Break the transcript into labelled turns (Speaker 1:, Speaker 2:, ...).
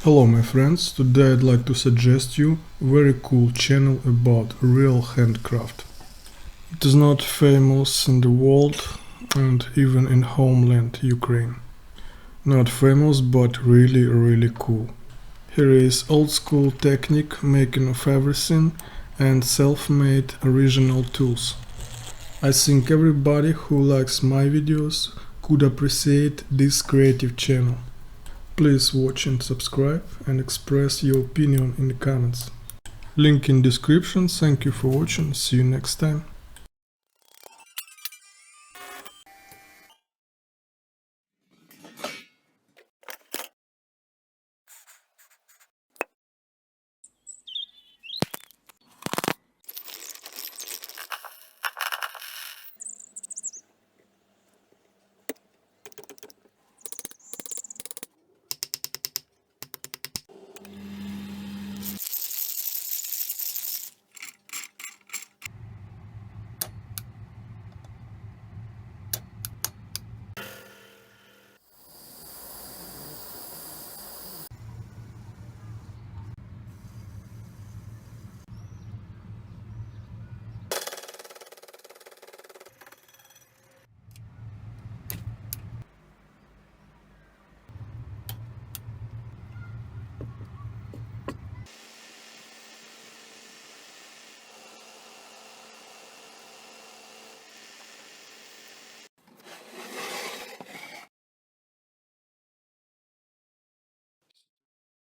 Speaker 1: Hello my friends, today I'd like to suggest you a very cool channel about real handcraft. It is not famous in the world and even in homeland Ukraine. Not famous but really cool. Here is old school technique making of everything and self-made original tools. I think everybody who likes my videos could appreciate this creative channel. Please watch and subscribe and express your opinion in the comments. Link in description. Thank you for watching. See you next time.